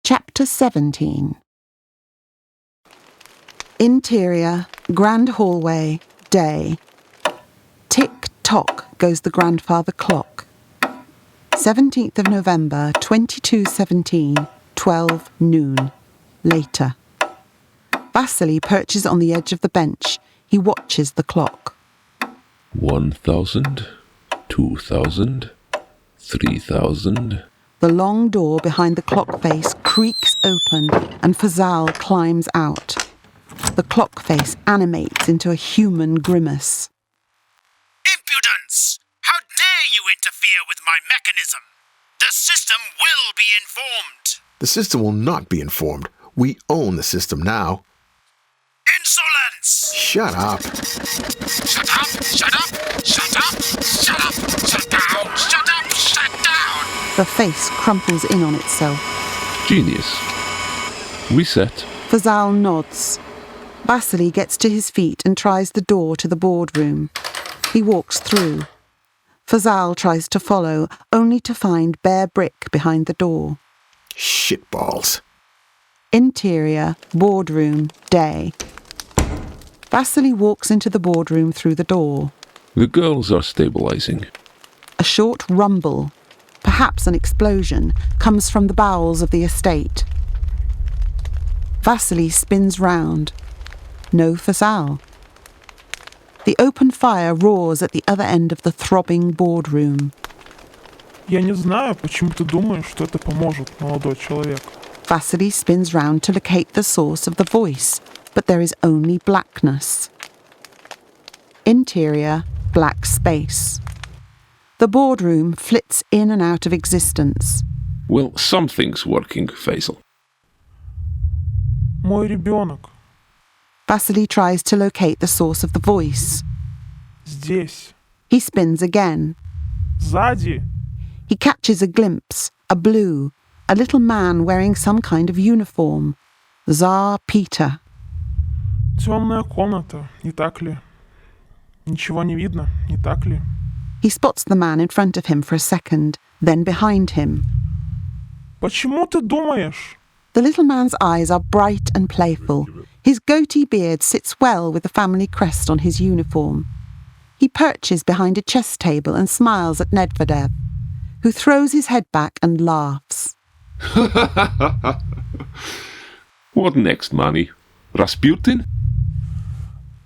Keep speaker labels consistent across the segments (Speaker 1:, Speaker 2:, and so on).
Speaker 1: Chapter 17. Interior, grand hallway, day. Tick-tock goes the grandfather clock. 17th of November, 22:17, 12 noon. Later. Vasily perches on the edge of the bench. He watches the clock.
Speaker 2: 1,000, 2,000, 3,000.
Speaker 1: The long door behind the clock face creaks open and Fazal climbs out. The clock face animates into a human grimace.
Speaker 3: Impudence! How dare you interfere with my mechanism? The system will be informed.
Speaker 4: The system will not be informed. We own the system now.
Speaker 3: Insolence!
Speaker 4: Shut up.
Speaker 3: Shut up! Shut up! Shut up! Shut up! Shut down! Shut up! Shut down!
Speaker 1: The face crumples in on itself.
Speaker 2: Genius. Reset.
Speaker 1: Fazal nods. Vasily gets to his feet and tries the door to the boardroom. He walks through. Fazal tries to follow, only to find bare brick behind the door.
Speaker 4: Shitballs.
Speaker 1: Interior, boardroom, day. Vasily walks into the boardroom through the door.
Speaker 2: The girls are stabilizing.
Speaker 1: A short rumble, perhaps an explosion, comes from the bowels of the estate. Vasily spins round. No Fazal. The open fire roars at the other end of the throbbing boardroom.
Speaker 5: Я не знаю, почему ты думаешь, что это поможет, молодой человек.
Speaker 1: Vasily spins round to locate the source of the voice, but there is only blackness. Interior, black space. The boardroom flits in and out of existence.
Speaker 2: Well, something's working, Faisal.
Speaker 5: Мой ребенок.
Speaker 1: Vasily tries to locate the source of the voice.
Speaker 5: Здесь.
Speaker 1: He spins again.
Speaker 5: Сзади.
Speaker 1: He catches a glimpse, a blue, a little man wearing some kind of uniform. Tsar Peter.
Speaker 5: Темная комната, не так ли? Ничего не видно, не так ли?
Speaker 1: He spots the man in front of him for a second, then behind him.
Speaker 5: Почему ты думаешь?
Speaker 1: The little man's eyes are bright and playful. His goatee beard sits well with the family crest on his uniform. He perches behind a chess table and smiles at Nedvedev, who throws his head back and laughs.
Speaker 2: What next, Manny? Rasputin?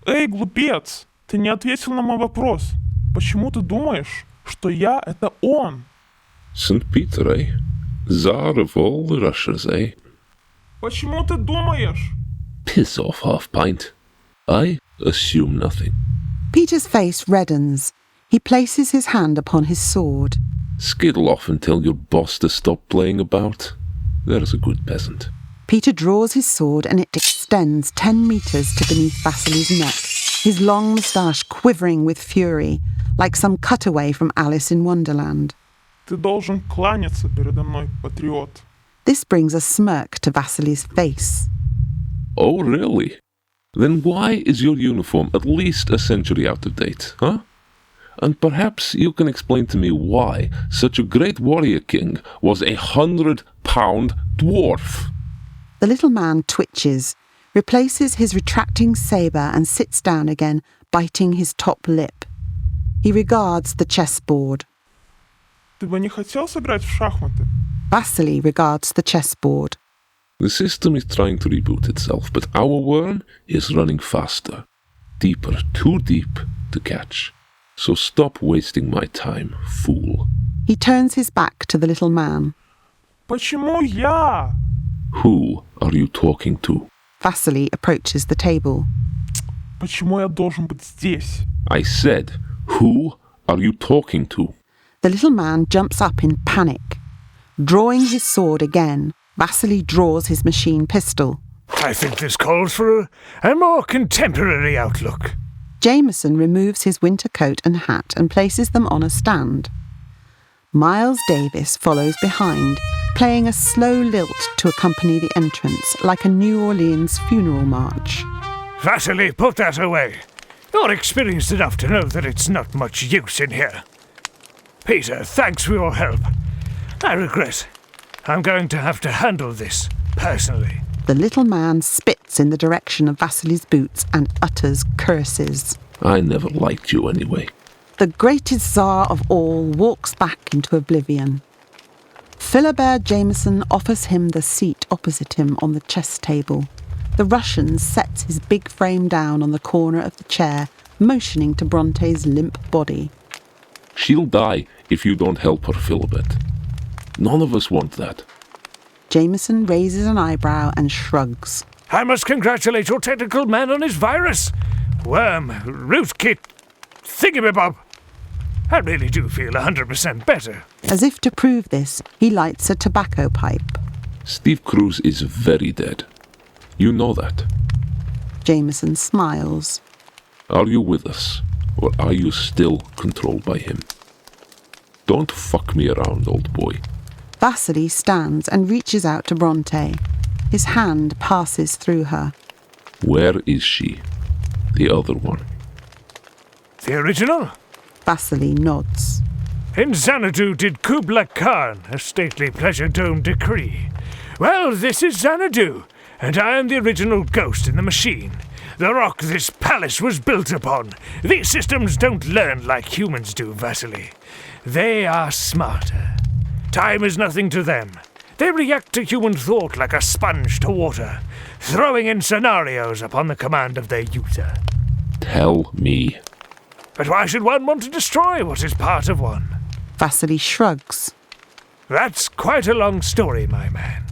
Speaker 5: Эй, глупец, ты не ответил на мой вопрос. Почему ты думаешь, что я — это он?
Speaker 2: St. Peter, eh? Tsar of all the Russias, eh?
Speaker 5: Почему ты думаешь?
Speaker 2: Piss off, half-pint. I assume nothing.
Speaker 1: Peter's face reddens. He places his hand upon his sword.
Speaker 2: Skittle off and tell your boss to stop playing about. There's a good peasant.
Speaker 1: Peter draws his sword and it extends 10 metres to beneath Vasily's neck, his long moustache quivering with fury, like some cutaway from Alice in Wonderland.
Speaker 5: Ты должен кланяться передо мной, патриот.
Speaker 1: This brings a smirk to Vasily's face.
Speaker 2: Oh, really? Then why is your uniform at least a century out of date, huh? And perhaps you can explain to me why such a great warrior king was 100-pound dwarf.
Speaker 1: The little man twitches, replaces his retracting sabre and sits down again, biting his top lip. He regards the chessboard.
Speaker 5: Ты бы не хотел сыграть в шахматы?
Speaker 1: Vasily regards the chessboard.
Speaker 2: The system is trying to reboot itself, but our worm is running faster. Deeper, too deep to catch. So stop wasting my time, fool.
Speaker 1: He turns his back to the little man.
Speaker 5: Почему я?
Speaker 2: Who are you talking to?
Speaker 1: Vasily approaches the table.
Speaker 5: Почему я должен быть здесь?
Speaker 2: I said, who are you talking to?
Speaker 1: The little man jumps up in panic. Drawing his sword again, Vasily draws his machine pistol.
Speaker 6: I think this calls for a more contemporary outlook.
Speaker 1: Jameson removes his winter coat and hat and places them on a stand. Miles Davis follows behind, playing a slow lilt to accompany the entrance, like a New Orleans funeral march.
Speaker 6: Vasily, put that away. You're experienced enough to know that it's not much use in here. Peter, thanks for your help. I regret I'm going to have to handle this personally.
Speaker 1: The little man spits in the direction of Vasily's boots and utters curses.
Speaker 2: I never liked you anyway.
Speaker 1: The greatest Tsar of all walks back into oblivion. Philibert Jameson offers him the seat opposite him on the chess table. The Russian sets his big frame down on the corner of the chair, motioning to Brontay's limp body.
Speaker 2: She'll die if you don't help her, Philibert. None of us want that.
Speaker 1: Jameson raises an eyebrow and shrugs.
Speaker 6: I must congratulate your technical man on his virus. Worm, rootkit, thingamabob. I really do feel 100% better.
Speaker 1: As if to prove this, he lights a tobacco pipe.
Speaker 2: Steve Cruz is very dead. You know that.
Speaker 1: Jameson smiles.
Speaker 2: Are you with us, or are you still controlled by him? Don't fuck me around, old boy.
Speaker 1: Vasily stands and reaches out to Brontay. His hand passes through her.
Speaker 2: Where is she? The other one.
Speaker 6: The original?
Speaker 1: Vasily nods.
Speaker 6: In Xanadu did Kublai Khan a stately pleasure dome decree. Well, this is Xanadu, and I am the original ghost in the machine. The rock this palace was built upon. These systems don't learn like humans do, Vasily. They are smarter. Time is nothing to them. They react to human thought like a sponge to water, throwing in scenarios upon the command of their user.
Speaker 2: Tell me.
Speaker 6: But why should one want to destroy what is part of one?
Speaker 1: Vasily shrugs.
Speaker 6: That's quite a long story, my man.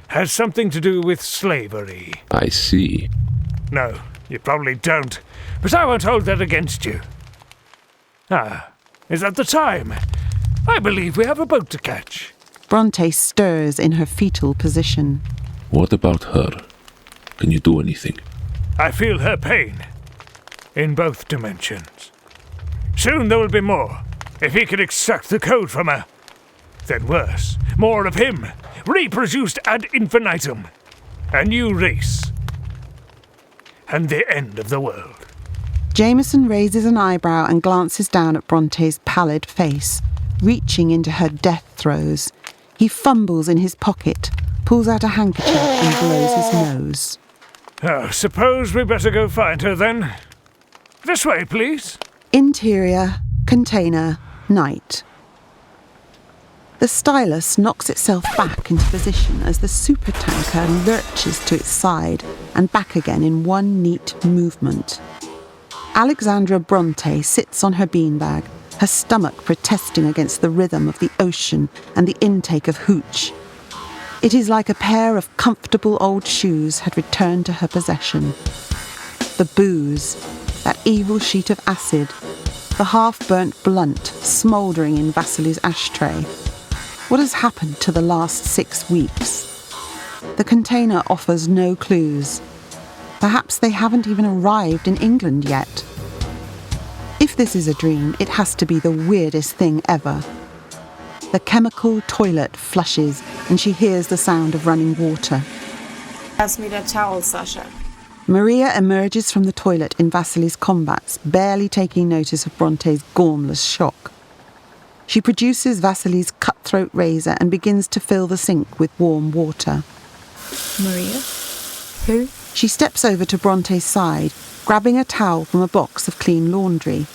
Speaker 6: Has something to do with slavery.
Speaker 2: I see.
Speaker 6: No, you probably don't, but I won't hold that against you. Ah, is that the time? I believe we have a boat to catch.
Speaker 1: Brontay stirs in her fetal position.
Speaker 2: What about her? Can you do anything?
Speaker 6: I feel her pain. In both dimensions. Soon there will be more. If he can extract the code from her. Then worse. More of him. Reproduced ad infinitum. A new race. And the end of the world.
Speaker 1: Jameson raises an eyebrow and glances down at Brontay's pallid face, reaching into her death throes. He fumbles in his pocket, pulls out a handkerchief and blows his nose.
Speaker 6: Oh, suppose we better go find her then. This way, please.
Speaker 1: Interior, container, night. The stylus knocks itself back into position as the supertanker lurches to its side and back again in one neat movement. Alexandra Brontay sits on her beanbag, her stomach protesting against the rhythm of the ocean and the intake of hooch. It is like a pair of comfortable old shoes had returned to her possession. The booze, that evil sheet of acid, the half-burnt blunt smouldering in Vasily's ashtray. What has happened to the last 6 weeks? The container offers no clues. Perhaps they haven't even arrived in England yet. If this is a dream, it has to be the weirdest thing ever. The chemical toilet flushes and she hears the sound of running water.
Speaker 7: Pass me that towel, Sasha.
Speaker 1: Maria emerges from the toilet in Vasily's combats, barely taking notice of Brontay's gormless shock. She produces Vasily's cutthroat razor and begins to fill the sink with warm water.
Speaker 7: Maria? Who?
Speaker 1: She steps over to Brontay's side, grabbing a towel from a box of clean laundry.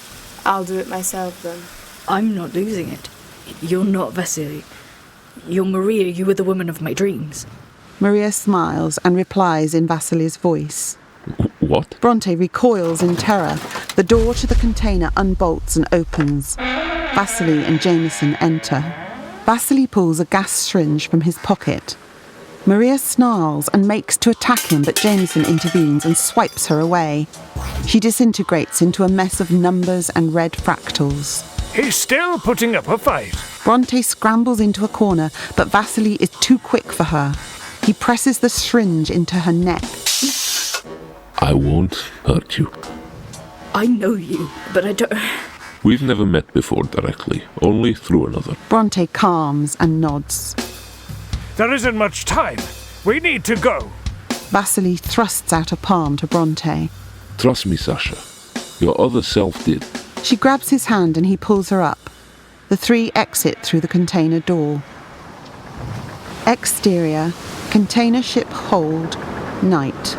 Speaker 7: I'll do it myself then.
Speaker 8: I'm not losing it. You're not Vasily. You're Maria. You were the woman of my dreams.
Speaker 1: Maria smiles and replies in Vasily's voice.
Speaker 2: What?
Speaker 1: Brontay recoils in terror. The door to the container unbolts and opens. Vasily and Jameson enter. Vasily pulls a gas syringe from his pocket. Maria snarls and makes to attack him, but Jameson intervenes and swipes her away. She disintegrates into a mess of numbers and red fractals.
Speaker 6: He's still putting up a fight.
Speaker 1: Brontay scrambles into a corner, but Vasily is too quick for her. He presses the syringe into her neck.
Speaker 2: I won't hurt you.
Speaker 8: I know you, but I don't...
Speaker 2: We've never met before directly, only through another.
Speaker 1: Brontay calms and nods.
Speaker 6: There isn't much time. We need to go.
Speaker 1: Vasily thrusts out a palm to Brontay.
Speaker 2: Trust me, Sasha. Your other self did.
Speaker 1: She grabs his hand and he pulls her up. The three exit through the container door. Exterior, container ship hold, night.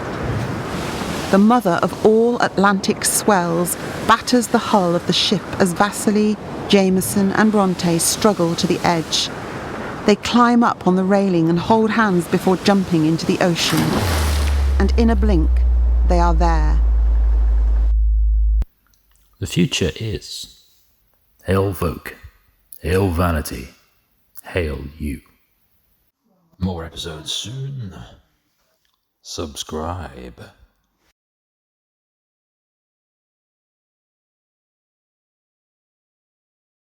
Speaker 1: The mother of all Atlantic swells batters the hull of the ship as Vasily, Jameson and Brontay struggle to the edge. They climb up on the railing and hold hands before jumping into the ocean. And in a blink, they are there.
Speaker 9: The future is. Hail Folk. Hail Vanity. Hail you. More episodes soon. Subscribe.